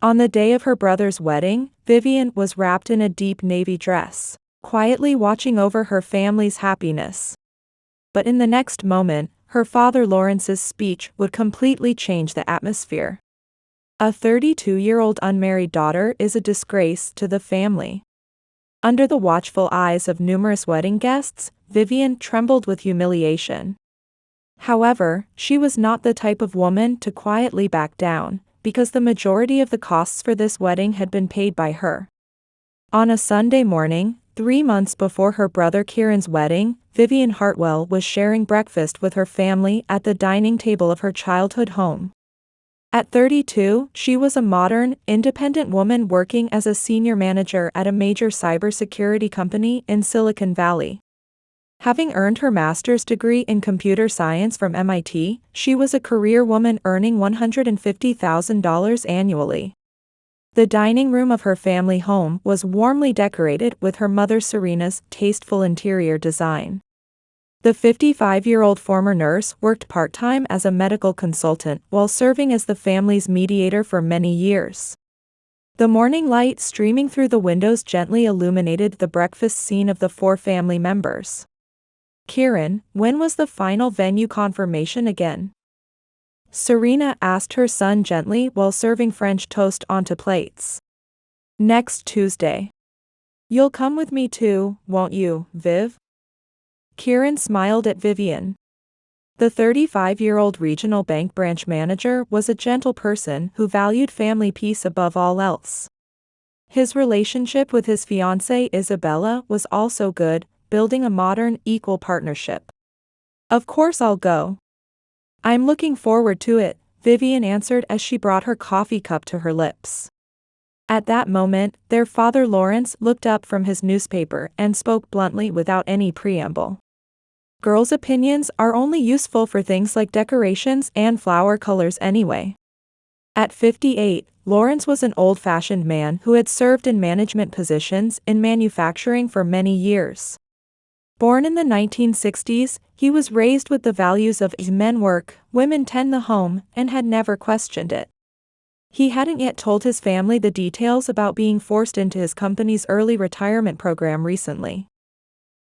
On the day of her brother's wedding, Vivian was wrapped in a deep navy dress, quietly watching over her family's happiness. But in the next moment, her father Lawrence's speech would completely change the atmosphere. A 32-year-old unmarried daughter is a disgrace to the family. Under the watchful eyes of numerous wedding guests, Vivian trembled with humiliation. However, she was not the type of woman to quietly back down, because the majority of the costs for this wedding had been paid by her. On a Sunday morning, 3 months before her brother Kieran's wedding, Vivian Hartwell was sharing breakfast with her family at the dining table of her childhood home. At 32, she was a modern, independent woman working as a senior manager at a major cybersecurity company in Silicon Valley. Having earned her master's degree in computer science from MIT, she was a career woman earning $150,000 annually. The dining room of her family home was warmly decorated with her mother Serena's tasteful interior design. The 55-year-old former nurse worked part-time as a medical consultant while serving as the family's mediator for many years. The morning light streaming through the windows gently illuminated the breakfast scene of the 4 family members. "Kieran, when was the final venue confirmation again?" Serena asked her son gently while serving French toast onto plates. "Next Tuesday. You'll come with me too, won't you, Viv?" Kieran smiled at Vivian. The 35-year-old regional bank branch manager was a gentle person who valued family peace above all else. His relationship with his fiancée Isabella was also good, building a modern, equal partnership. "Of course I'll go. I'm looking forward to it," Vivian answered as she brought her coffee cup to her lips. At that moment, their father Lawrence looked up from his newspaper and spoke bluntly without any preamble. "Girls' opinions are only useful for things like decorations and flower colors anyway." At 58, Lawrence was an old-fashioned man who had served in management positions in manufacturing for many years. Born in the 1960s, he was raised with the values of "men work, women tend the home," and had never questioned it. He hadn't yet told his family the details about being forced into his company's early retirement program recently.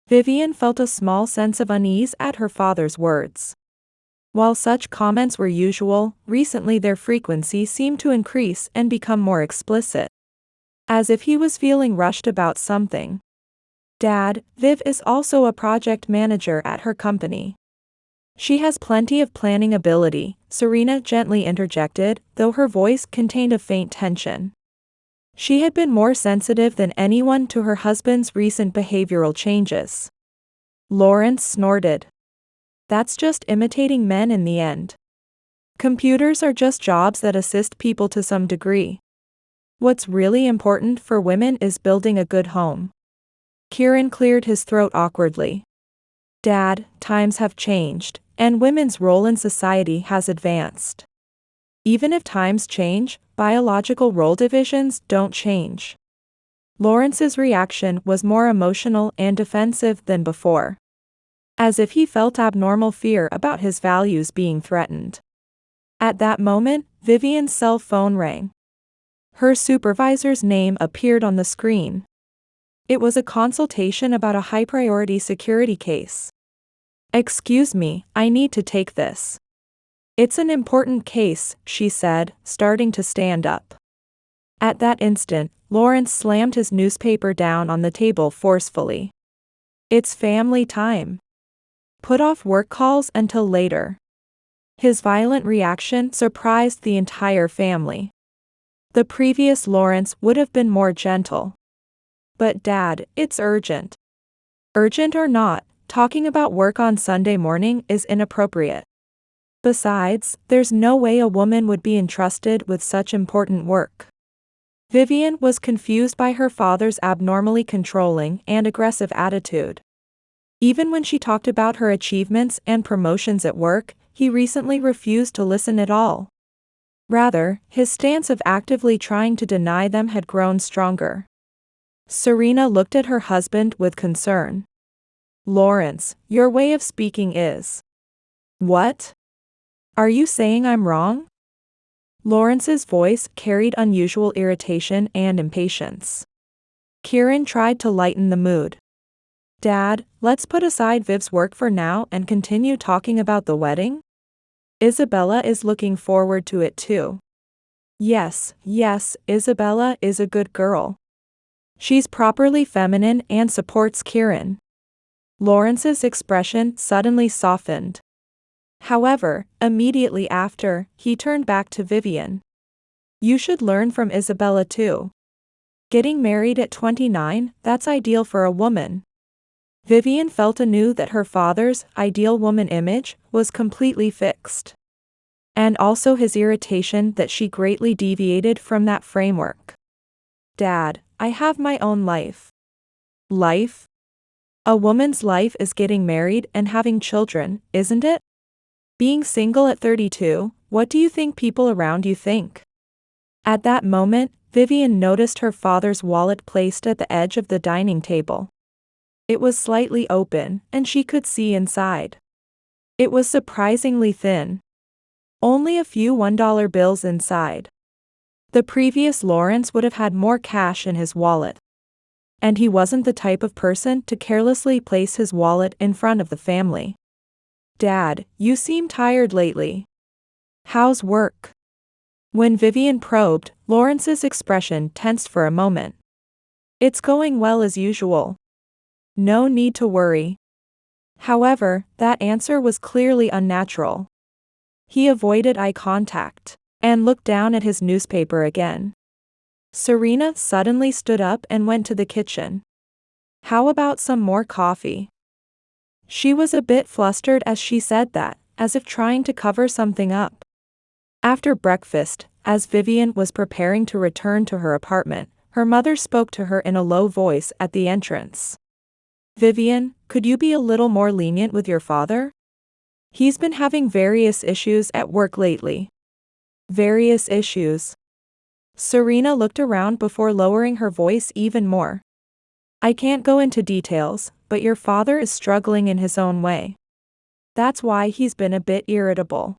Vivian felt a small sense of unease at her father's words. While such comments were usual, recently their frequency seemed to increase and become more explicit. As if he was feeling rushed about something. "Dad, Viv is also a project manager at her company. She has plenty of planning ability," Serena gently interjected, though her voice contained a faint tension. She had been more sensitive than anyone to her husband's recent behavioral changes. Lawrence snorted. "That's just imitating men in the end. Computers are just jobs that assist people to some degree. What's really important for women is building a good home." Kieran cleared his throat awkwardly. "Dad, times have changed, and women's role in society has advanced. Even if times change, biological role divisions don't change." Lawrence's reaction was more emotional and defensive than before. As if he felt abnormal fear about his values being threatened. At that moment, Vivian's cell phone rang. Her supervisor's name appeared on the screen. It was a consultation about a high-priority security case. "Excuse me, I need to take this." "It's an important case," she said, starting to stand up. At that instant, Lawrence slammed his newspaper down on the table forcefully. "It's family time. Put off work calls until later." His violent reaction surprised the entire family. The previous Lawrence would have been more gentle. "But Dad, it's urgent." "Urgent or not, talking about work on Sunday morning is inappropriate. Besides, there's no way a woman would be entrusted with such important work." Vivian was confused by her father's abnormally controlling and aggressive attitude. Even when she talked about her achievements and promotions at work, he recently refused to listen at all. Rather, his stance of actively trying to deny them had grown stronger. Serena looked at her husband with concern. "Lawrence, your way of speaking is..." "What? Are you saying I'm wrong?" Lawrence's voice carried unusual irritation and impatience. Kieran tried to lighten the mood. Dad, let's put aside Viv's work for now and continue talking about the wedding? Isabella is looking forward to it too. Yes, Isabella is a good girl. She's properly feminine and supports Kieran. Lawrence's expression suddenly softened. However, immediately after, he turned back to Vivian. You should learn from Isabella too. Getting married at 29, that's ideal for a woman. Vivian felt anew that her father's ideal woman image was completely fixed. And also his irritation that she greatly deviated from that framework. Dad, I have my own life. Life? A woman's life is getting married and having children, isn't it? Being single at 32, what do you think people around you think? At that moment, Vivian noticed her father's wallet placed at the edge of the dining table. It was slightly open, and she could see inside. It was surprisingly thin. Only a few $1 bills inside. The previous Lawrence would have had more cash in his wallet. And he wasn't the type of person to carelessly place his wallet in front of the family. Dad, you seem tired lately. How's work? When Vivian probed, Lawrence's expression tensed for a moment. It's going well as usual. No need to worry. However, that answer was clearly unnatural. He avoided eye contact and looked down at his newspaper again. Serena suddenly stood up and went to the kitchen. How about some more coffee? She was a bit flustered as she said that, as if trying to cover something up. After breakfast, as Vivian was preparing to return to her apartment, her mother spoke to her in a low voice at the entrance. Vivian, could you be a little more lenient with your father? He's been having various issues at work lately. Various issues. Serena looked around before lowering her voice even more. I can't go into details, but your father is struggling in his own way. That's why he's been a bit irritable.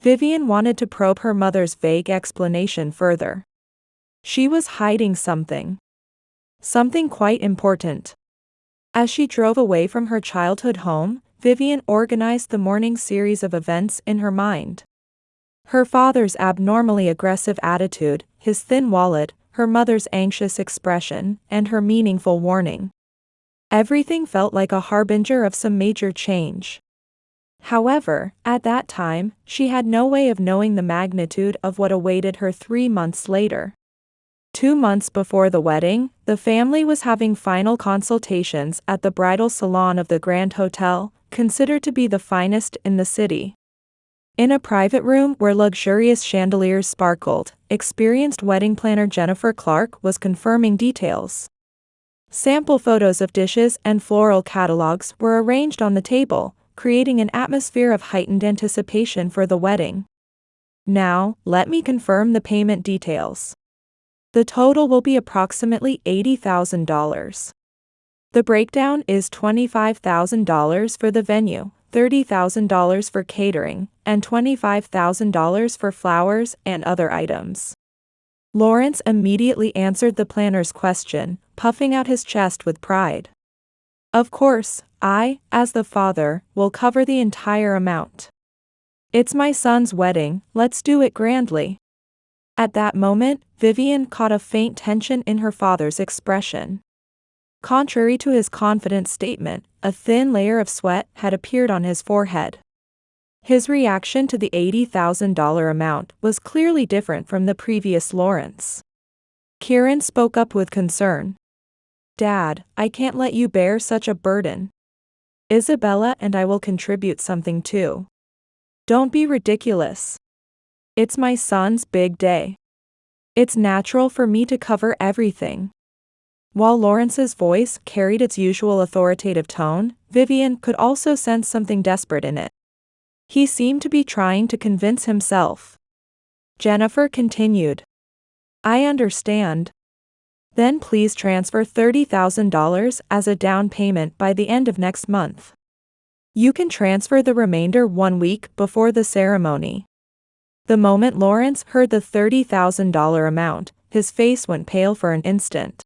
Vivian wanted to probe her mother's vague explanation further. She was hiding something. Something quite important. As she drove away from her childhood home, Vivian organized the morning series of events in her mind. Her father's abnormally aggressive attitude, his thin wallet, her mother's anxious expression, and her meaningful warning. Everything felt like a harbinger of some major change. However, at that time, she had no way of knowing the magnitude of what awaited her 3 months later. 2 months before the wedding, the family was having final consultations at the bridal salon of the Grand Hotel, considered to be the finest in the city. In a private room where luxurious chandeliers sparkled, experienced wedding planner Jennifer Clark was confirming details. Sample photos of dishes and floral catalogs were arranged on the table, creating an atmosphere of heightened anticipation for the wedding. Now, let me confirm the payment details. The total will be approximately $80,000. The breakdown is $25,000 for the venue, $30,000 for catering, and $25,000 for flowers and other items. Lawrence immediately answered the planner's question, puffing out his chest with pride. Of course, I, as the father, will cover the entire amount. It's my son's wedding, let's do it grandly. At that moment, Vivian caught a faint tension in her father's expression. Contrary to his confident statement, a thin layer of sweat had appeared on his forehead. His reaction to the $80,000 amount was clearly different from the previous Lawrence. Kieran spoke up with concern. Dad, I can't let you bear such a burden. Isabella and I will contribute something too. Don't be ridiculous. It's my son's big day. It's natural for me to cover everything. While Lawrence's voice carried its usual authoritative tone, Vivian could also sense something desperate in it. He seemed to be trying to convince himself. Jennifer continued. I understand. Then please transfer $30,000 as a down payment by the end of next month. You can transfer the remainder 1 week before the ceremony. The moment Lawrence heard the $30,000 amount, his face went pale for an instant.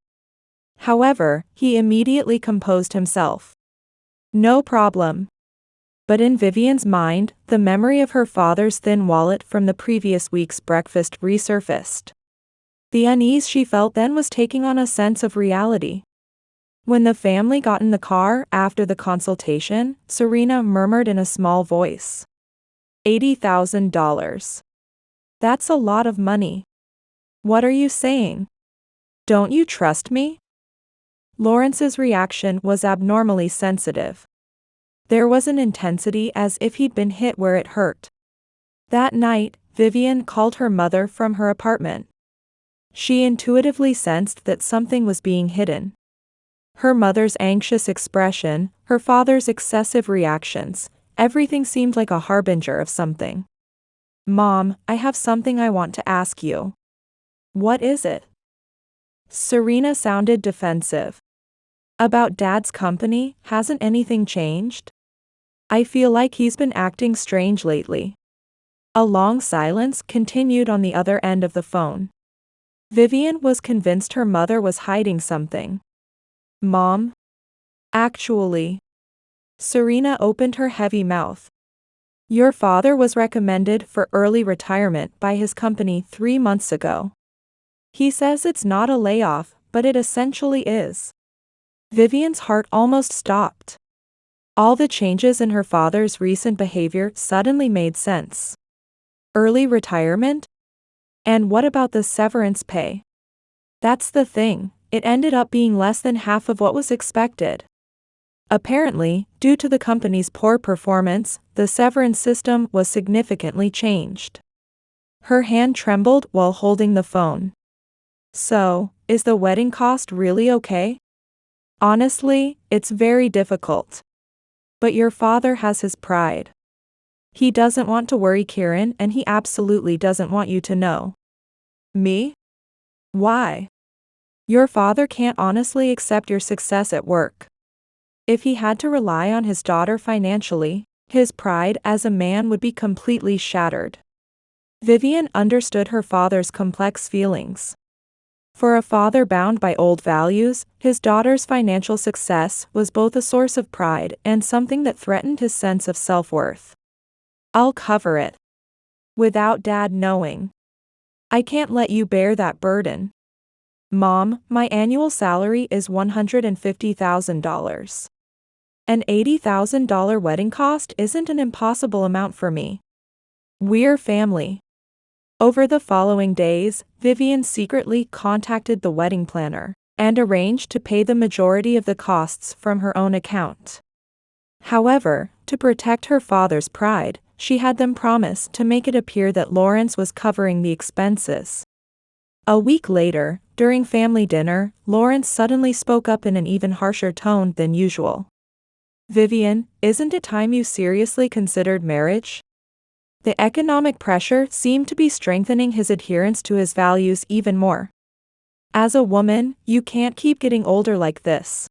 However, he immediately composed himself. No problem. But in Vivian's mind, the memory of her father's thin wallet from the previous week's breakfast resurfaced. The unease she felt then was taking on a sense of reality. When the family got in the car after the consultation, Serena murmured in a small voice. $80,000. That's a lot of money. What are you saying? Don't you trust me? Lawrence's reaction was abnormally sensitive. There was an intensity as if he'd been hit where it hurt. That night, Vivian called her mother from her apartment. She intuitively sensed that something was being hidden. Her mother's anxious expression, her father's excessive reactions, everything seemed like a harbinger of something. Mom, I have something I want to ask you. What is it? Serena sounded defensive. About Dad's company, hasn't anything changed? I feel like he's been acting strange lately. A long silence continued on the other end of the phone. Vivian was convinced her mother was hiding something. Mom? Actually. Serena opened her heavy mouth. Your father was recommended for early retirement by his company 3 months ago. He says it's not a layoff, but it essentially is. Vivian's heart almost stopped. All the changes in her father's recent behavior suddenly made sense. Early retirement? And what about the severance pay? That's the thing, it ended up being less than half of what was expected. Apparently, due to the company's poor performance, the severance system was significantly changed. Her hand trembled while holding the phone. So, is the wedding cost really okay? Honestly, it's very difficult. But your father has his pride. He doesn't want to worry Kieran, and he absolutely doesn't want you to know. Me? Why? Your father can't honestly accept your success at work. If he had to rely on his daughter financially, his pride as a man would be completely shattered. Vivian understood her father's complex feelings. For a father bound by old values, his daughter's financial success was both a source of pride and something that threatened his sense of self-worth. I'll cover it. Without Dad knowing. I can't let you bear that burden. Mom, my annual salary is $150,000. An $80,000 wedding cost isn't an impossible amount for me. We're family. Over the following days, Vivian secretly contacted the wedding planner and arranged to pay the majority of the costs from her own account. However, to protect her father's pride, she had them promise to make it appear that Lawrence was covering the expenses. A week later, during family dinner, Lawrence suddenly spoke up in an even harsher tone than usual. Vivian, isn't it time you seriously considered marriage? The economic pressure seemed to be strengthening his adherence to his values even more. As a woman, you can't keep getting older like this.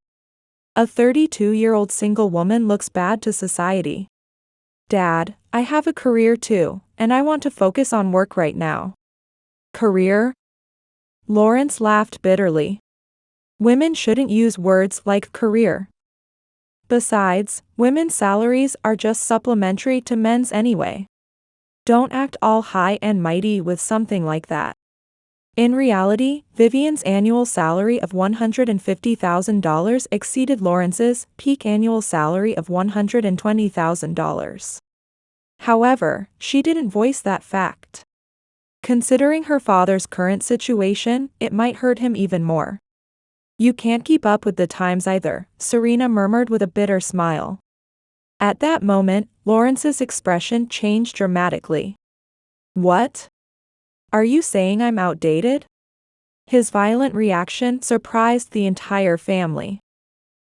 A 32-year-old single woman looks bad to society. Dad, I have a career too, and I want to focus on work right now. Career? Lawrence laughed bitterly. Women shouldn't use words like career. Besides, women's salaries are just supplementary to men's anyway. Don't act all high and mighty with something like that. In reality, Vivian's annual salary of $150,000 exceeded Lawrence's peak annual salary of $120,000. However, she didn't voice that fact. Considering her father's current situation, it might hurt him even more. You can't keep up with the times either, Serena murmured with a bitter smile. At that moment, Lawrence's expression changed dramatically. What? Are you saying I'm outdated? His violent reaction surprised the entire family.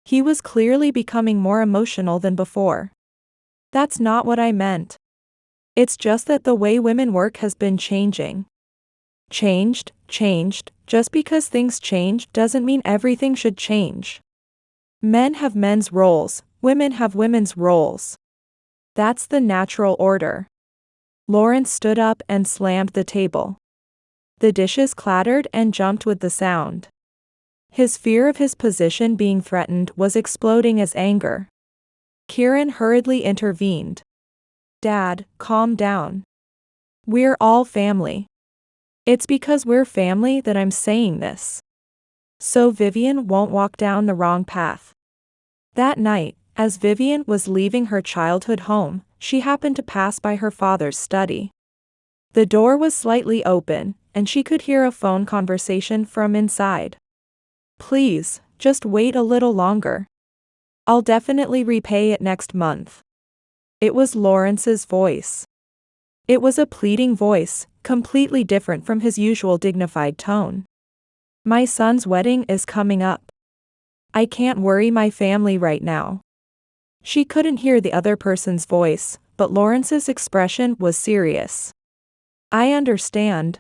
He was clearly becoming more emotional than before. That's not what I meant. It's just that the way women work has been changing. Changed. Just because things change doesn't mean everything should change. Men have men's roles, women have women's roles. That's the natural order. Lawrence stood up and slammed the table. The dishes clattered and jumped with the sound. His fear of his position being threatened was exploding as anger. Kieran hurriedly intervened. "Dad, calm down. We're all family. It's because we're family that I'm saying this. So Vivian won't walk down the wrong path." That night, as Vivian was leaving her childhood home, she happened to pass by her father's study. The door was slightly open, and she could hear a phone conversation from inside. "Please, just wait a little longer. I'll definitely repay it next month." It was Lawrence's voice. It was a pleading voice, completely different from his usual dignified tone. "My son's wedding is coming up. I can't worry my family right now." She couldn't hear the other person's voice, but Lawrence's expression was serious. "I understand.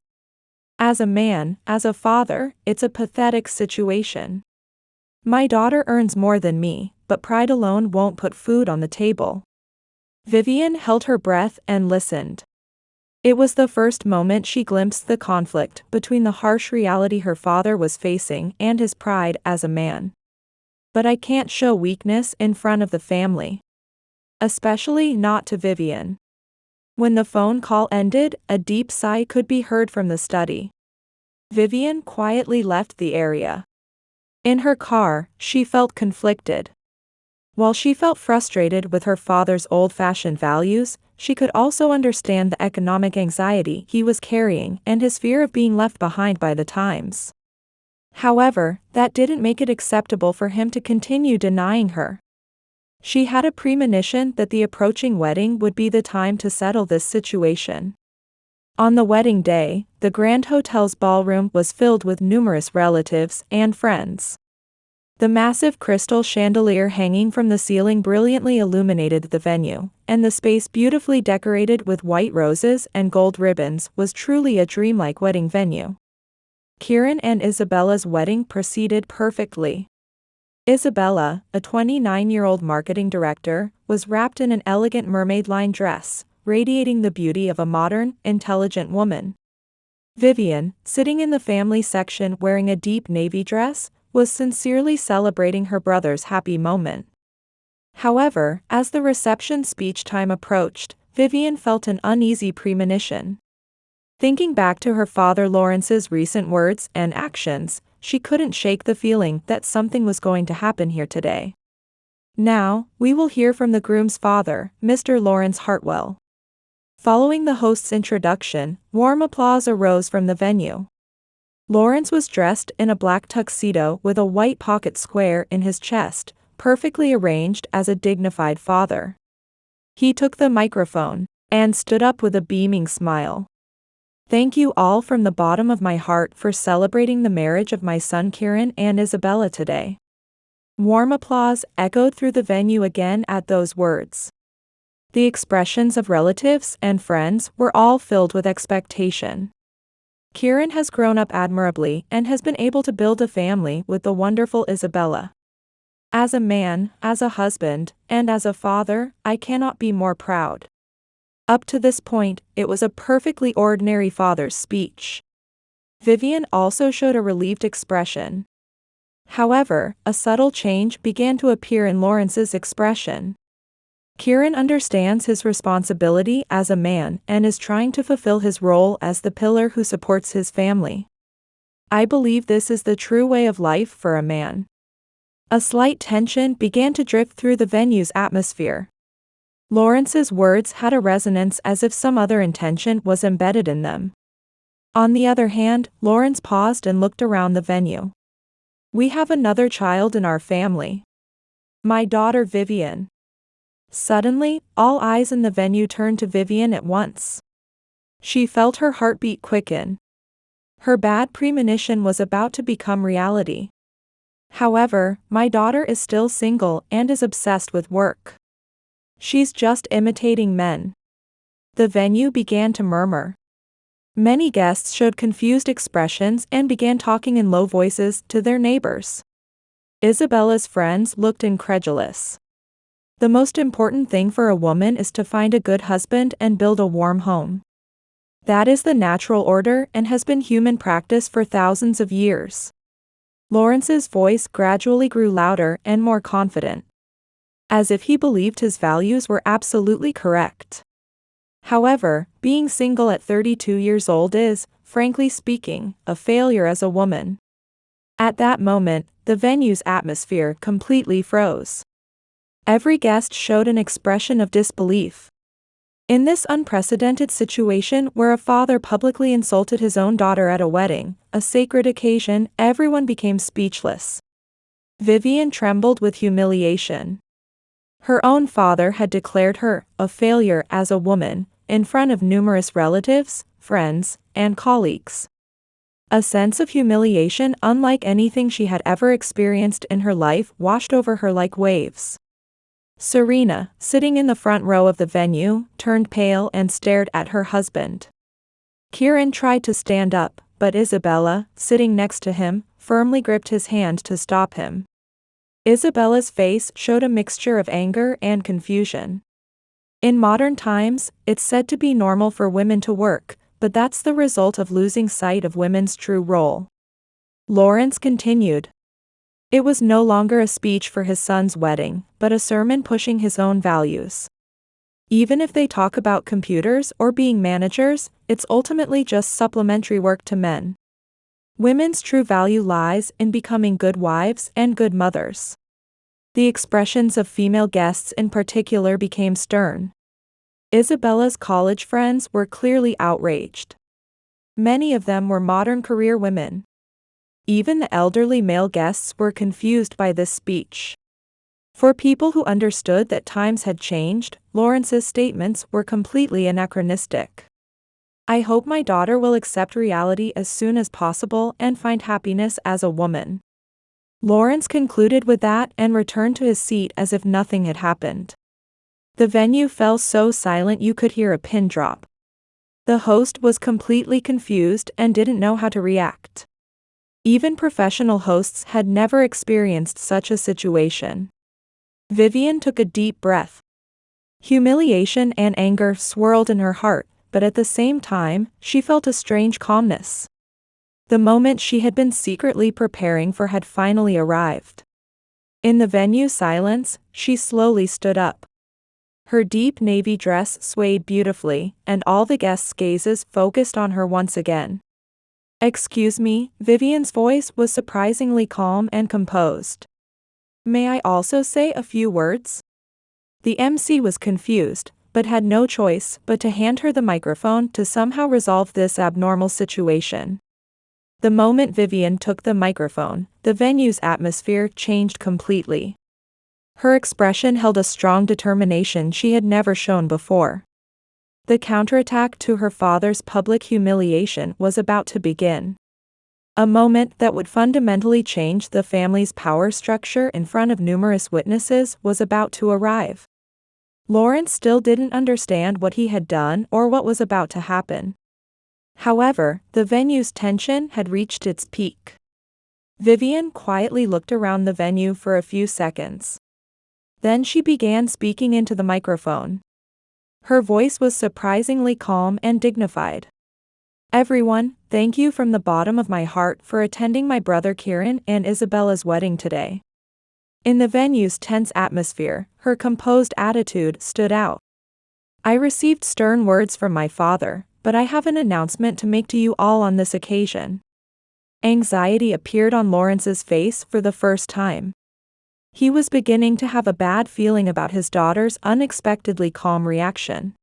As a man, as a father, it's a pathetic situation. My daughter earns more than me, but pride alone won't put food on the table." Vivian held her breath and listened. It was the first moment she glimpsed the conflict between the harsh reality her father was facing and his pride as a man. "But I can't show weakness in front of the family. Especially not to Vivian." When the phone call ended, a deep sigh could be heard from the study. Vivian quietly left the area. In her car, she felt conflicted. While she felt frustrated with her father's old-fashioned values, she could also understand the economic anxiety he was carrying and his fear of being left behind by the times. However, that didn't make it acceptable for him to continue denying her. She had a premonition that the approaching wedding would be the time to settle this situation. On the wedding day, the Grand Hotel's ballroom was filled with numerous relatives and friends. The massive crystal chandelier hanging from the ceiling brilliantly illuminated the venue, and the space beautifully decorated with white roses and gold ribbons was truly a dreamlike wedding venue. Kieran and Isabella's wedding proceeded perfectly. Isabella, a 29-year-old marketing director, was wrapped in an elegant mermaid-lined dress, radiating the beauty of a modern, intelligent woman. Vivian, sitting in the family section wearing a deep navy dress, was sincerely celebrating her brother's happy moment. However, as the reception speech time approached, Vivian felt an uneasy premonition. Thinking back to her father Lawrence's recent words and actions, she couldn't shake the feeling that something was going to happen here today. Now, we will hear from the groom's father, Mr. Lawrence Hartwell. Following the host's introduction, warm applause arose from the venue. Lawrence was dressed in a black tuxedo with a white pocket square in his chest, perfectly arranged as a dignified father. He took the microphone and stood up with a beaming smile. "Thank you all from the bottom of my heart for celebrating the marriage of my son Kieran and Isabella today." Warm applause echoed through the venue again at those words. The expressions of relatives and friends were all filled with expectation. Kieran has grown up admirably and has been able to build a family with the wonderful Isabella. As a man, as a husband, and as a father, I cannot be more proud. Up to this point, it was a perfectly ordinary father's speech. Vivian also showed a relieved expression. However, a subtle change began to appear in Lawrence's expression. Kieran understands his responsibility as a man and is trying to fulfill his role as the pillar who supports his family. "I believe this is the true way of life for a man." A slight tension began to drift through the venue's atmosphere. Lawrence's words had a resonance as if some other intention was embedded in them. On the other hand, Lawrence paused and looked around the venue. "We have another child in our family. My daughter Vivian." Suddenly, all eyes in the venue turned to Vivian at once. She felt her heartbeat quicken. Her bad premonition was about to become reality. "However, my daughter is still single and is obsessed with work. She's just imitating men." The venue began to murmur. Many guests showed confused expressions and began talking in low voices to their neighbors. Isabella's friends looked incredulous. The most important thing for a woman is to find a good husband and build a warm home. That is the natural order and has been human practice for thousands of years. Lawrence's voice gradually grew louder and more confident, as if he believed his values were absolutely correct. However, being single at 32 years old is, frankly speaking, a failure as a woman. At that moment, the venue's atmosphere completely froze. Every guest showed an expression of disbelief. In this unprecedented situation where a father publicly insulted his own daughter at a wedding, a sacred occasion, everyone became speechless. Vivian trembled with humiliation. Her own father had declared her a failure as a woman, in front of numerous relatives, friends, and colleagues. A sense of humiliation unlike anything she had ever experienced in her life washed over her like waves. Serena, sitting in the front row of the venue, turned pale and stared at her husband. Kieran tried to stand up, but Isabella, sitting next to him, firmly gripped his hand to stop him. Isabella's face showed a mixture of anger and confusion. In modern times, it's said to be normal for women to work, but that's the result of losing sight of women's true role. Lawrence continued. It was no longer a speech for his son's wedding, but a sermon pushing his own values. Even if they talk about computers or being managers, it's ultimately just supplementary work to men. Women's true value lies in becoming good wives and good mothers. The expressions of female guests in particular became stern. Isabella's college friends were clearly outraged. Many of them were modern career women. Even the elderly male guests were confused by this speech. For people who understood that times had changed, Lawrence's statements were completely anachronistic. I hope my daughter will accept reality as soon as possible and find happiness as a woman. Lawrence concluded with that and returned to his seat as if nothing had happened. The venue fell so silent you could hear a pin drop. The host was completely confused and didn't know how to react. Even professional hosts had never experienced such a situation. Vivian took a deep breath. Humiliation and anger swirled in her heart, but at the same time, she felt a strange calmness. The moment she had been secretly preparing for had finally arrived. In the venue's silence, she slowly stood up. Her deep navy dress swayed beautifully, and all the guests' gazes focused on her once again. Excuse me, Vivian's voice was surprisingly calm and composed. May I also say a few words? The MC was confused, but had no choice but to hand her the microphone to somehow resolve this abnormal situation. The moment Vivian took the microphone, the venue's atmosphere changed completely. Her expression held a strong determination she had never shown before. The counterattack to her father's public humiliation was about to begin. A moment that would fundamentally change the family's power structure in front of numerous witnesses was about to arrive. Lawrence still didn't understand what he had done or what was about to happen. However, the venue's tension had reached its peak. Vivian quietly looked around the venue for a few seconds. Then she began speaking into the microphone. Her voice was surprisingly calm and dignified. Everyone, thank you from the bottom of my heart for attending my brother Kieran and Isabella's wedding today. In the venue's tense atmosphere, her composed attitude stood out. I received stern words from my father, but I have an announcement to make to you all on this occasion. Anxiety appeared on Lawrence's face for the first time. He was beginning to have a bad feeling about his daughter's unexpectedly calm reaction.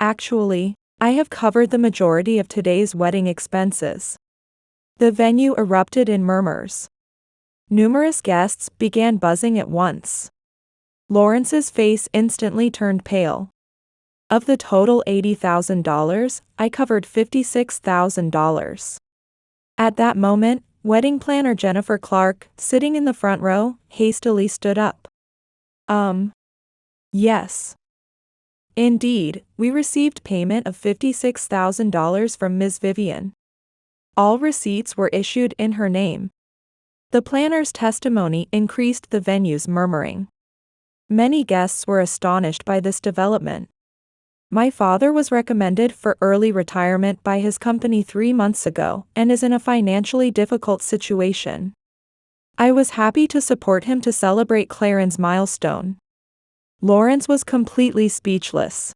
Actually, I have covered the majority of today's wedding expenses. The venue erupted in murmurs. Numerous guests began buzzing at once. Lawrence's face instantly turned pale. Of the total $80,000, I covered $56,000. At that moment, wedding planner Jennifer Clark, sitting in the front row, hastily stood up. Yes. Indeed, we received payment of $56,000 from Ms. Vivian. All receipts were issued in her name. The planner's testimony increased the venue's murmuring. Many guests were astonished by this development. My father was recommended for early retirement by his company 3 months ago and is in a financially difficult situation. I was happy to support him to celebrate Claren's milestone. Lawrence was completely speechless.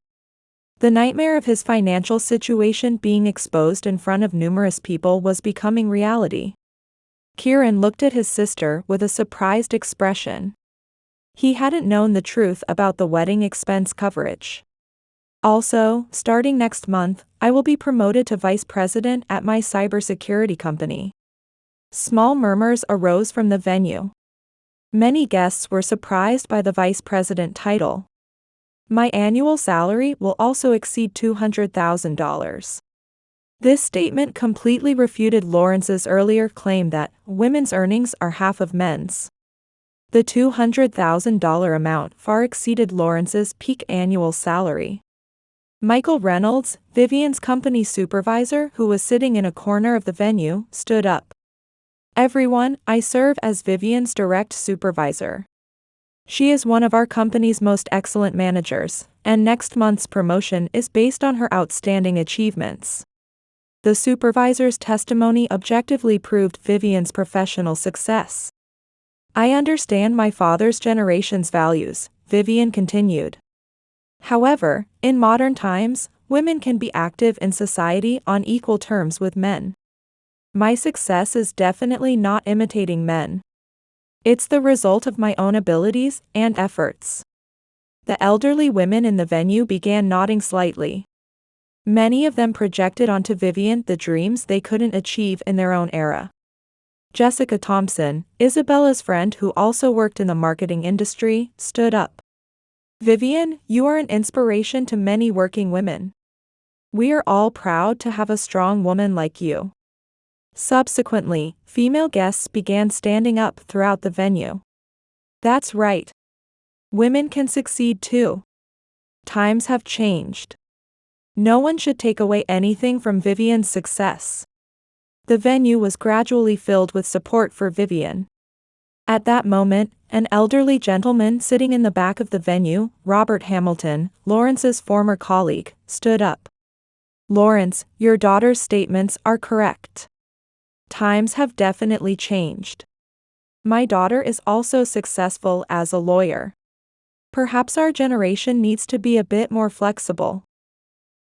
The nightmare of his financial situation being exposed in front of numerous people was becoming reality. Kieran looked at his sister with a surprised expression. He hadn't known the truth about the wedding expense coverage. Also, starting next month, I will be promoted to vice president at my cybersecurity company. Small murmurs arose from the venue. Many guests were surprised by the vice president title. My annual salary will also exceed $200,000. This statement completely refuted Lawrence's earlier claim that women's earnings are half of men's. The $200,000 amount far exceeded Lawrence's peak annual salary. Michael Reynolds, Vivian's company supervisor who was sitting in a corner of the venue, stood up. Everyone, I serve as Vivian's direct supervisor. She is one of our company's most excellent managers, and next month's promotion is based on her outstanding achievements. The supervisor's testimony objectively proved Vivian's professional success. I understand my father's generation's values, Vivian continued. However, in modern times, women can be active in society on equal terms with men. My success is definitely not imitating men. It's the result of my own abilities and efforts. The elderly women in the venue began nodding slightly. Many of them projected onto Vivian the dreams they couldn't achieve in their own era. Jessica Thompson, Isabella's friend who also worked in the marketing industry, stood up. Vivian, you are an inspiration to many working women. We are all proud to have a strong woman like you. Subsequently, female guests began standing up throughout the venue. That's right. Women can succeed too. Times have changed. No one should take away anything from Vivian's success. The venue was gradually filled with support for Vivian. At that moment, an elderly gentleman sitting in the back of the venue, Robert Hamilton, Lawrence's former colleague, stood up. Lawrence, your daughter's statements are correct. Times have definitely changed. My daughter is also successful as a lawyer. Perhaps our generation needs to be a bit more flexible.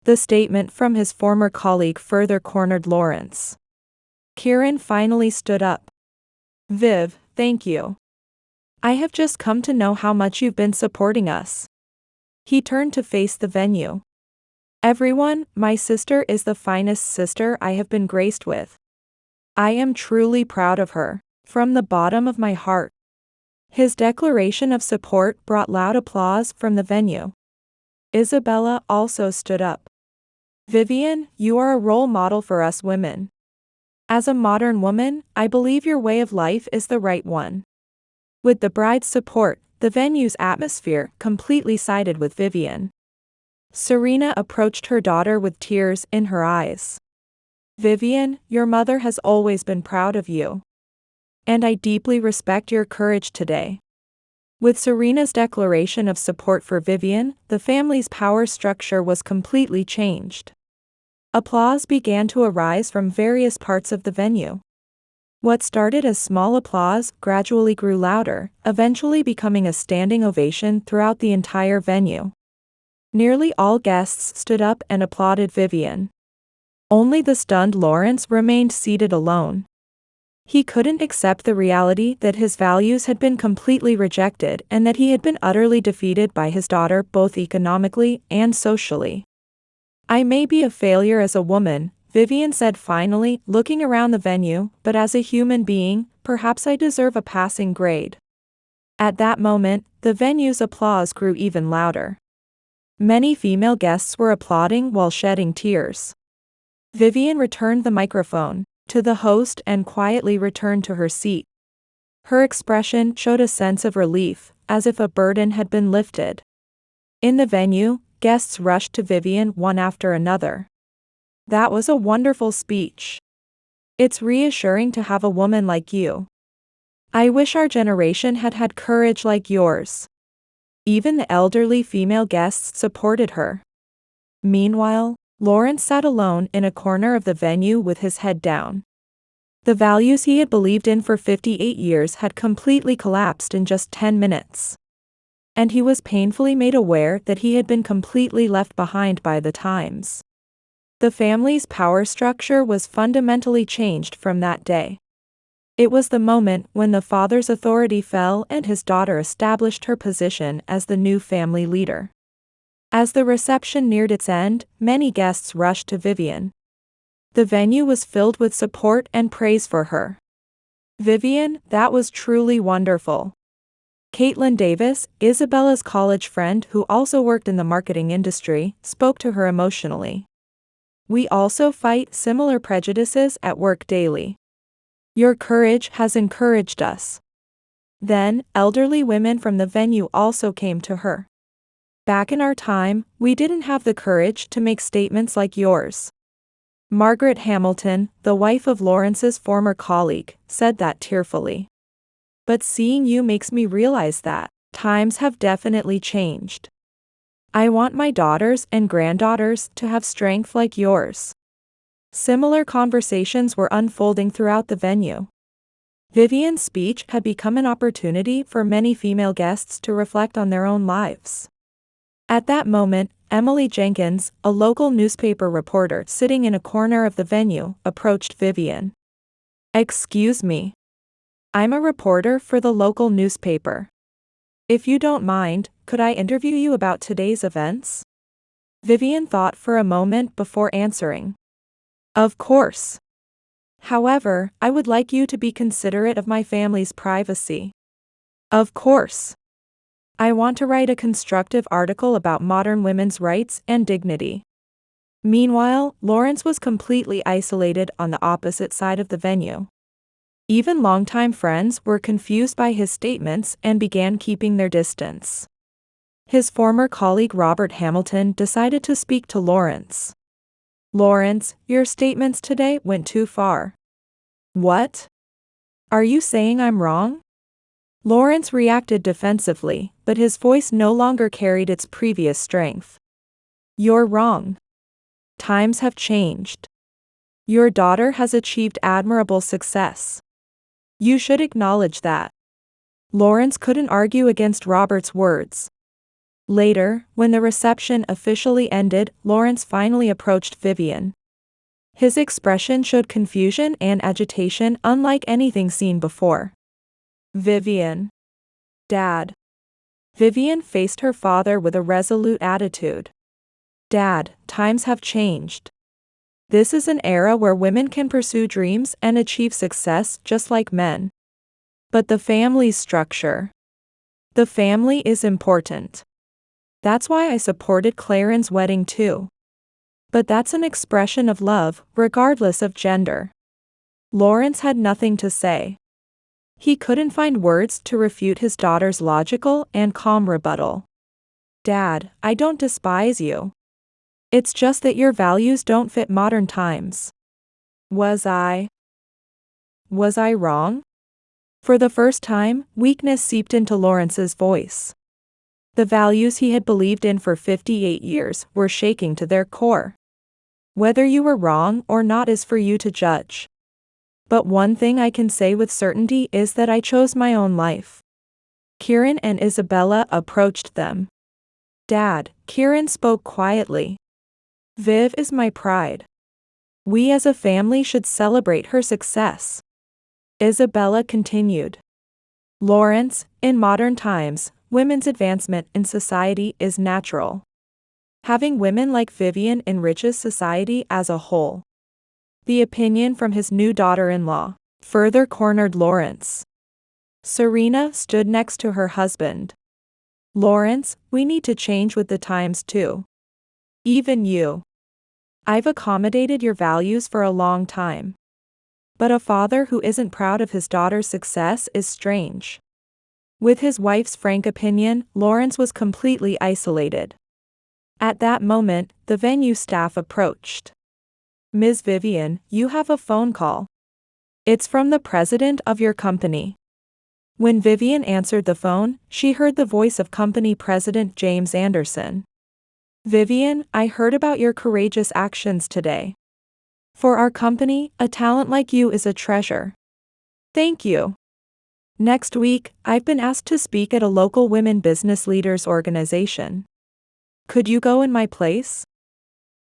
The statement from his former colleague further cornered Lawrence. Kieran finally stood up. Viv, thank you. I have just come to know how much you've been supporting us. He turned to face the venue. Everyone, my sister is the finest sister I have been graced with. I am truly proud of her, from the bottom of my heart. His declaration of support brought loud applause from the venue. Isabella also stood up. Vivian, you are a role model for us women. As a modern woman, I believe your way of life is the right one. With the bride's support, the venue's atmosphere completely sided with Vivian. Serena approached her daughter with tears in her eyes. Vivian, your mother has always been proud of you. And I deeply respect your courage today. With Serena's declaration of support for Vivian, the family's power structure was completely changed. Applause began to arise from various parts of the venue. What started as small applause gradually grew louder, eventually becoming a standing ovation throughout the entire venue. Nearly all guests stood up and applauded Vivian. Only the stunned Lawrence remained seated alone. He couldn't accept the reality that his values had been completely rejected and that he had been utterly defeated by his daughter both economically and socially. I may be a failure as a woman, Vivian said finally, looking around the venue, but as a human being, perhaps I deserve a passing grade. At that moment, the venue's applause grew even louder. Many female guests were applauding while shedding tears. Vivian returned the microphone to the host and quietly returned to her seat. Her expression showed a sense of relief, as if a burden had been lifted. In the venue, guests rushed to Vivian one after another. That was a wonderful speech. It's reassuring to have a woman like you. I wish our generation had had courage like yours. Even the elderly female guests supported her. Meanwhile, Lawrence sat alone in a corner of the venue with his head down. The values he had believed in for 58 years had completely collapsed in just 10 minutes. And he was painfully made aware that he had been completely left behind by the times. The family's power structure was fundamentally changed from that day. It was the moment when the father's authority fell and his daughter established her position as the new family leader. As the reception neared its end, many guests rushed to Vivian. The venue was filled with support and praise for her. "Vivian, that was truly wonderful." Caitlin Davis, Isabella's college friend who also worked in the marketing industry, spoke to her emotionally. "We also fight similar prejudices at work daily. Your courage has encouraged us." Then, elderly women from the venue also came to her. "Back in our time, we didn't have the courage to make statements like yours." Margaret Hamilton, the wife of Lawrence's former colleague, said that tearfully. "But seeing you makes me realize that times have definitely changed. I want my daughters and granddaughters to have strength like yours." Similar conversations were unfolding throughout the venue. Vivian's speech had become an opportunity for many female guests to reflect on their own lives. At that moment, Emily Jenkins, a local newspaper reporter sitting in a corner of the venue, approached Vivian. "Excuse me. I'm a reporter for the local newspaper. If you don't mind, could I interview you about today's events?" Vivian thought for a moment before answering. "Of course. However, I would like you to be considerate of my family's privacy." "Of course. I want to write a constructive article about modern women's rights and dignity." Meanwhile, Lawrence was completely isolated on the opposite side of the venue. Even longtime friends were confused by his statements and began keeping their distance. His former colleague Robert Hamilton decided to speak to Lawrence. "Lawrence, your statements today went too far." "What? Are you saying I'm wrong?" Lawrence reacted defensively, but his voice no longer carried its previous strength. "You're wrong. Times have changed. Your daughter has achieved admirable success. You should acknowledge that." Lawrence couldn't argue against Robert's words. Later, when the reception officially ended, Lawrence finally approached Vivian. His expression showed confusion and agitation unlike anything seen before. "Vivian. Dad." Vivian faced her father with a resolute attitude. "Dad, times have changed. This is an era where women can pursue dreams and achieve success just like men. But the family's structure. The family is important. That's why I supported Claren's wedding too. But that's an expression of love, regardless of gender." Lawrence had nothing to say. He couldn't find words to refute his daughter's logical and calm rebuttal. "Dad, I don't despise you. It's just that your values don't fit modern times." Was I wrong?" For the first time, weakness seeped into Lawrence's voice. The values he had believed in for 58 years were shaking to their core. "Whether you were wrong or not is for you to judge. But one thing I can say with certainty is that I chose my own life." Kieran and Isabella approached them. "Dad," Kieran spoke quietly. "Viv is my pride. We as a family should celebrate her success." Isabella continued. "Lawrence, in modern times, women's advancement in society is natural. Having women like Vivian enriches society as a whole." The opinion from his new daughter-in-law further cornered Lawrence. Serena stood next to her husband. "Lawrence, we need to change with the times too. Even you. I've accommodated your values for a long time. But a father who isn't proud of his daughter's success is strange." With his wife's frank opinion, Lawrence was completely isolated. At that moment, the venue staff approached. "Ms. Vivian, you have a phone call. It's from the president of your company." When Vivian answered the phone, she heard the voice of company president James Anderson. "Vivian, I heard about your courageous actions today. For our company, a talent like you is a treasure. Thank you. Next week, I've been asked to speak at a local women business leaders organization. Could you go in my place?"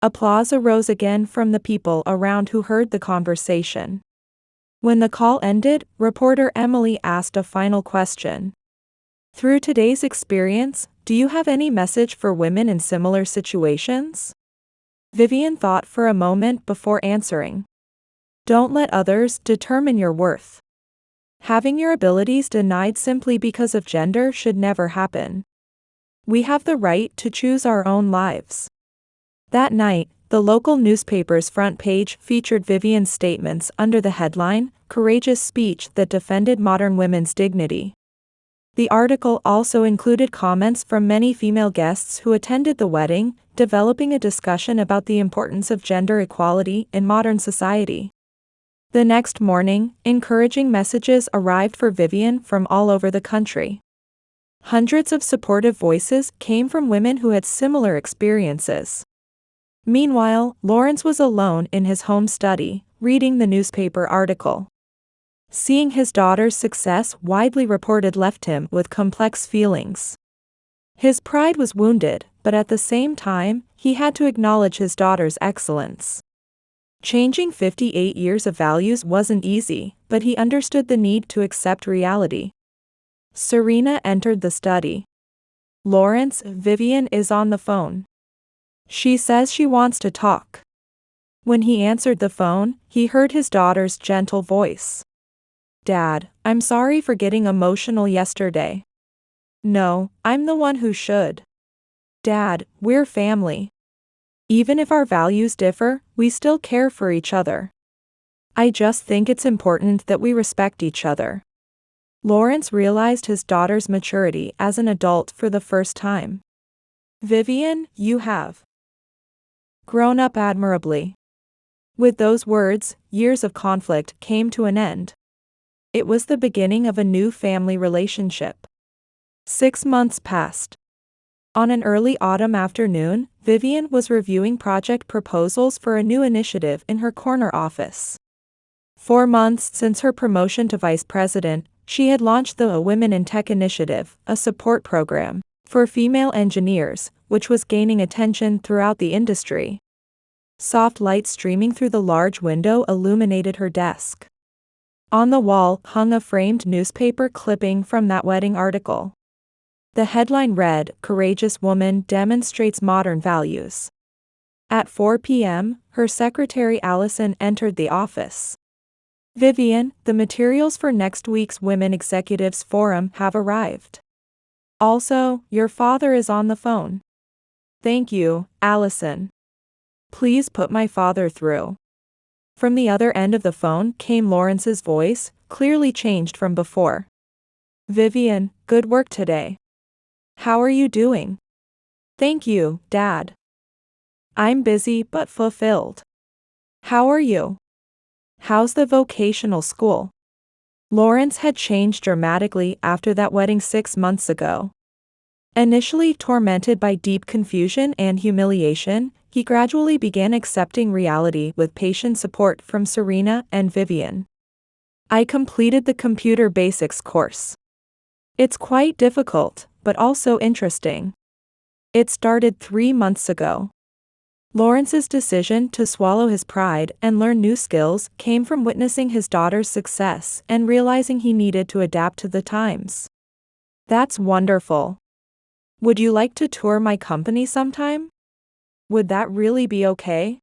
Applause arose again from the people around who heard the conversation. When the call ended, reporter Emily asked a final question. "Through today's experience, do you have any message for women in similar situations?" Vivian thought for a moment before answering. "Don't let others determine your worth. Having your abilities denied simply because of gender should never happen. We have the right to choose our own lives." That night, the local newspaper's front page featured Vivian's statements under the headline, "Courageous Speech That Defended Modern Women's Dignity." The article also included comments from many female guests who attended the wedding, developing a discussion about the importance of gender equality in modern society. The next morning, encouraging messages arrived for Vivian from all over the country. Hundreds of supportive voices came from women who had similar experiences. Meanwhile, Lawrence was alone in his home study, reading the newspaper article. Seeing his daughter's success widely reported left him with complex feelings. His pride was wounded, but at the same time, he had to acknowledge his daughter's excellence. Changing 58 years of values wasn't easy, but he understood the need to accept reality. Serena entered the study. "Lawrence, Vivian is on the phone. She says she wants to talk." When he answered the phone, he heard his daughter's gentle voice. "Dad, I'm sorry for getting emotional yesterday." "No, I'm the one who should. Dad, we're family. Even if our values differ, we still care for each other. I just think it's important that we respect each other." Lawrence realized his daughter's maturity as an adult for the first time. "Vivian, you have grown up admirably." With those words, years of conflict came to an end. It was the beginning of a new family relationship. 6 months passed. On an early autumn afternoon, Vivian was reviewing project proposals for a new initiative in her corner office. 4 months since her promotion to vice president, she had launched the Women in Tech initiative, a support program for female engineers, which was gaining attention throughout the industry. Soft light streaming through the large window illuminated her desk. On the wall hung a framed newspaper clipping from that wedding article. The headline read, "Courageous Woman Demonstrates Modern Values." At 4 p.m., her secretary Allison entered the office. "Vivian, the materials for next week's Women Executives Forum have arrived. Also, your father is on the phone." "Thank you, Allison. Please put my father through." From the other end of the phone came Lawrence's voice, clearly changed from before. "Vivian, good work today. How are you doing?" "Thank you, Dad. I'm busy but fulfilled. How are you? How's the vocational school?" Lawrence had changed dramatically after that wedding 6 months ago. Initially tormented by deep confusion and humiliation, he gradually began accepting reality with patient support from Serena and Vivian. "I completed the computer basics course. It's quite difficult, but also interesting. It started 3 months ago." Lawrence's decision to swallow his pride and learn new skills came from witnessing his daughter's success and realizing he needed to adapt to the times. "That's wonderful. Would you like to tour my company sometime? Would that really be okay?"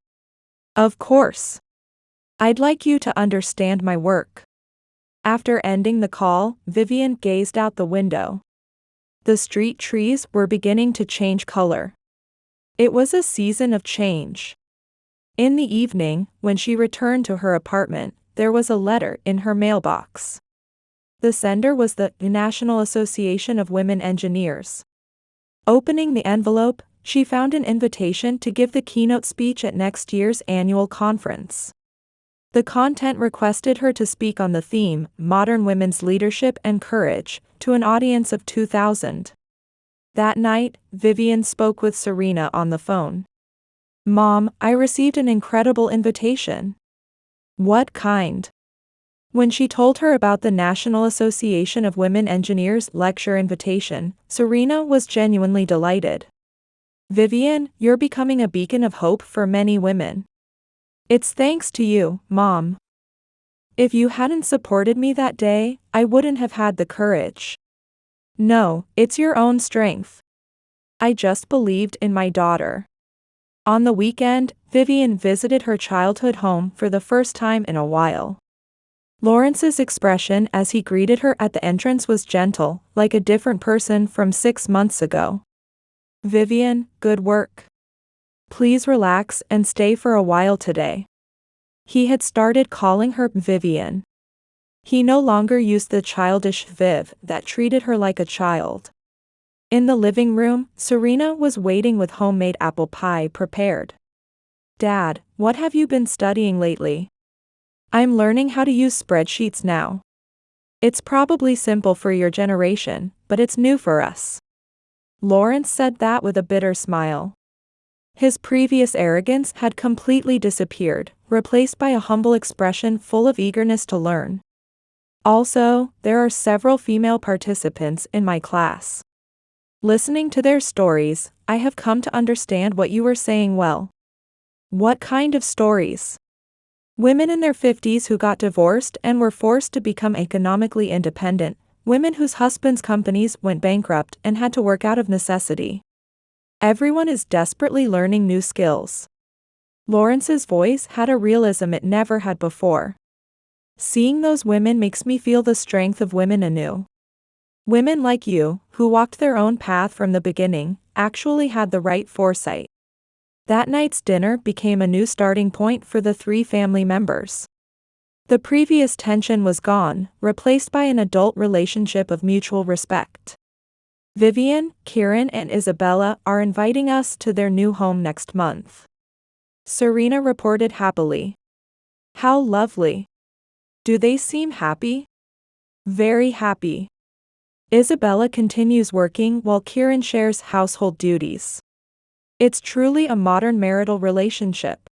"Of course. I'd like you to understand my work." After ending the call, Vivian gazed out the window. The street trees were beginning to change color. It was a season of change. In the evening, when she returned to her apartment, there was a letter in her mailbox. The sender was the National Association of Women Engineers. Opening the envelope, she found an invitation to give the keynote speech at next year's annual conference. The content requested her to speak on the theme, Modern Women's Leadership and Courage, to an audience of 2,000. That night, Vivian spoke with Serena on the phone. "Mom, I received an incredible invitation." "What kind?" When she told her about the National Association of Women Engineers lecture invitation, Serena was genuinely delighted. "Vivian, you're becoming a beacon of hope for many women." "It's thanks to you, Mom. If you hadn't supported me that day, I wouldn't have had the courage." "No, it's your own strength. I just believed in my daughter." On the weekend, Vivian visited her childhood home for the first time in a while. Lawrence's expression as he greeted her at the entrance was gentle, like a different person from 6 months ago. "Vivian, good work. Please relax and stay for a while today." He had started calling her Vivian. He no longer used the childish Viv that treated her like a child. In the living room, Serena was waiting with homemade apple pie prepared. "Dad, what have you been studying lately?" "I'm learning how to use spreadsheets now. It's probably simple for your generation, but it's new for us." Lawrence said that with a bitter smile. His previous arrogance had completely disappeared, replaced by a humble expression full of eagerness to learn. "Also, there are several female participants in my class. Listening to their stories, I have come to understand what you were saying well." "What kind of stories?" "Women in their 50s who got divorced and were forced to become economically independent, women whose husbands' companies went bankrupt and had to work out of necessity. Everyone is desperately learning new skills." Lawrence's voice had a realism it never had before. "Seeing those women makes me feel the strength of women anew. Women like you, who walked their own path from the beginning, actually had the right foresight." That night's dinner became a new starting point for the 3 family members. The previous tension was gone, replaced by an adult relationship of mutual respect. "Vivian, Kieran and Isabella are inviting us to their new home next month," Serena reported happily. "How lovely. Do they seem happy?" "Very happy. Isabella continues working while Kieran shares household duties. It's truly a modern marital relationship."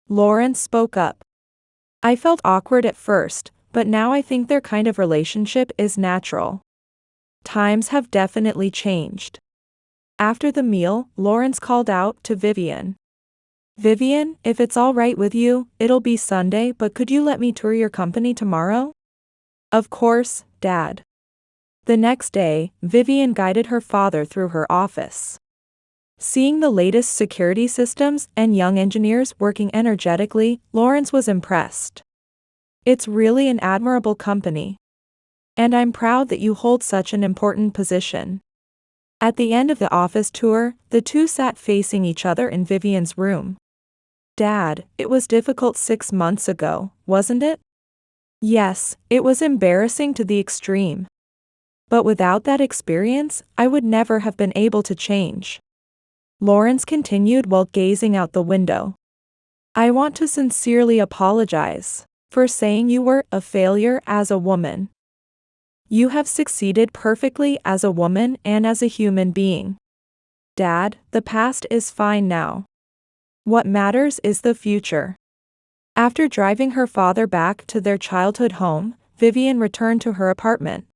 Lawrence spoke up. "I felt awkward at first, but now I think their kind of relationship is natural. Times have definitely changed." After the meal, Lawrence called out to Vivian. "Vivian, if it's all right with you, it'll be Sunday, but could you let me tour your company tomorrow?" "Of course, Dad." The next day, Vivian guided her father through her office. Seeing the latest security systems and young engineers working energetically, Lawrence was impressed. "It's really an admirable company. And I'm proud that you hold such an important position." At the end of the office tour, the two sat facing each other in Vivian's room. "Dad, it was difficult 6 months ago, wasn't it?" "Yes, it was embarrassing to the extreme. But without that experience, I would never have been able to change." Lawrence continued while gazing out the window. "I want to sincerely apologize for saying you were a failure as a woman. You have succeeded perfectly as a woman and as a human being. Dad, the past is fine now. What matters is the future." After driving her father back to their childhood home, Vivian returned to her apartment.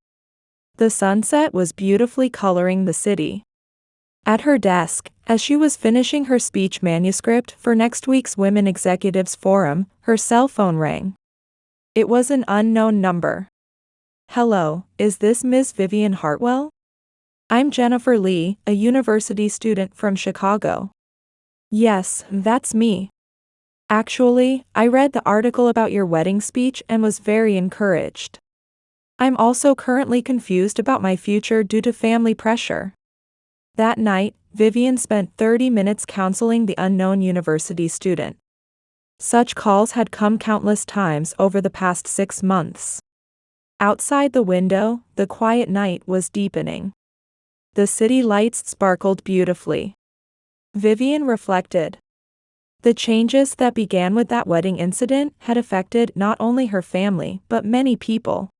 The sunset was beautifully coloring the city. At her desk, as she was finishing her speech manuscript for next week's Women Executives Forum, her cell phone rang. It was an unknown number. "Hello, is this Ms. Vivian Hartwell? I'm Jennifer Lee, a university student from Chicago." "Yes, that's me. Actually, I read the article about your wedding speech and was very encouraged. I'm also currently confused about my future due to family pressure." That night, Vivian spent 30 minutes counseling the unknown university student. Such calls had come countless times over the past 6 months. Outside the window, the quiet night was deepening. The city lights sparkled beautifully. Vivian reflected. The changes that began with that wedding incident had affected not only her family but many people.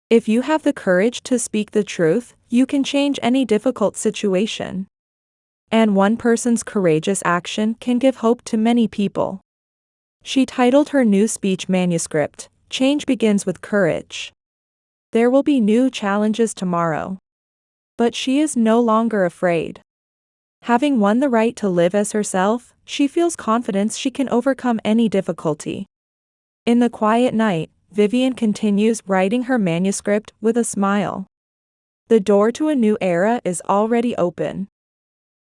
If you have the courage to speak the truth, you can change any difficult situation. And one person's courageous action can give hope to many people. She titled her new speech manuscript, "Change Begins with Courage." There will be new challenges tomorrow. But she is no longer afraid. Having won the right to live as herself, she feels confidence she can overcome any difficulty. In the quiet night, Vivian continues writing her manuscript with a smile. The door to a new era is already open.